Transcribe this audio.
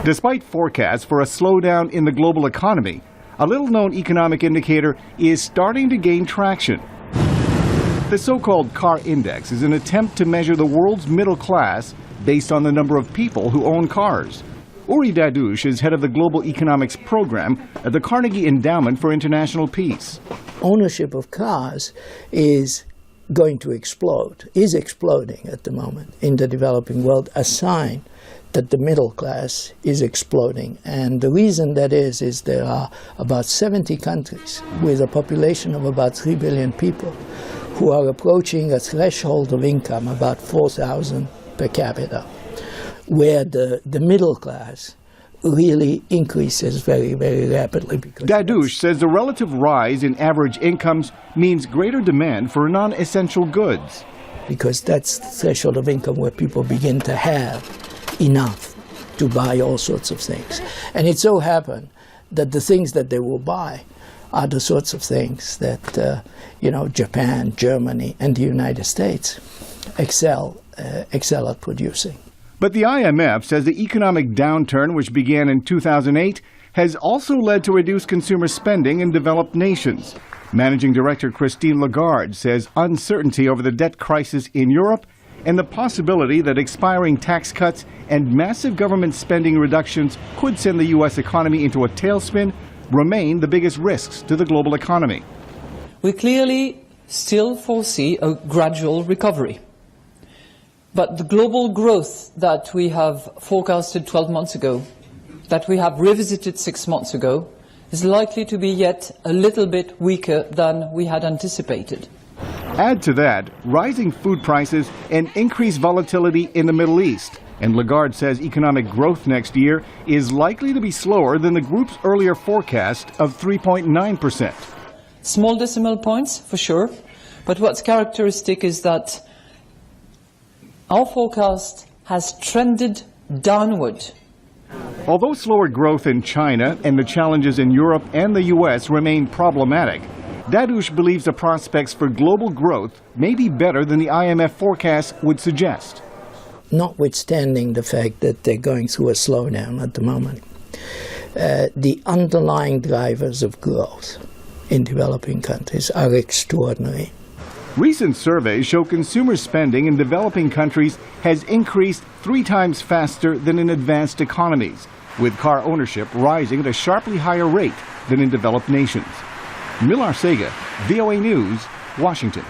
Despite forecasts for a slowdown in the global economy, a little-known economic indicator is starting to gain traction. The so-called CAR Index is an attempt to measure the world's middle class based on the number of people who own cars. Uri Dadouche is head of the Global Economics Program at the Carnegie Endowment for International Peace. Ownership of cars is going to explode, is exploding at the moment in the developing world, a sign that the middle class is exploding. And the reason that is there are about 70 countries with a population of about 3 billion people who are approaching a threshold of income, about 4,000 per capita, where the middle class really increases very, very rapidly. Dadouche says the relative rise in average incomes means greater demand for non-essential goods. Because that's the threshold of income where people begin to have enough to buy all sorts of things. And it so happened that the things that they will buy are the sorts of things that, Japan, Germany, and the United States excel at producing. But the IMF says the economic downturn, which began in 2008, has also led to reduced consumer spending in developed nations. Managing Director Christine Lagarde says uncertainty over the debt crisis in Europe and the possibility that expiring tax cuts and massive government spending reductions could send the U.S. economy into a tailspin remain the biggest risks to the global economy. We clearly still foresee a gradual recovery. But the global growth that we have forecasted 12 months ago, that we have revisited 6 months ago, is likely to be yet a little bit weaker than we had anticipated. Add to that rising food prices and increased volatility in the Middle East. And Lagarde says economic growth next year is likely to be slower than the group's earlier forecast of 3.9%. Small decimal points, for sure. But what's characteristic is that our forecast has trended downward. Although slower growth in China and the challenges in Europe and the U.S. remain problematic, Dadouche believes the prospects for global growth may be better than the IMF forecast would suggest. Notwithstanding the fact that they're going through a slowdown at the moment, the underlying drivers of growth in developing countries are extraordinary. Recent surveys show consumer spending in developing countries has increased 3 times faster than in advanced economies, with car ownership rising at a sharply higher rate than in developed nations. Millar Sega, VOA News, Washington.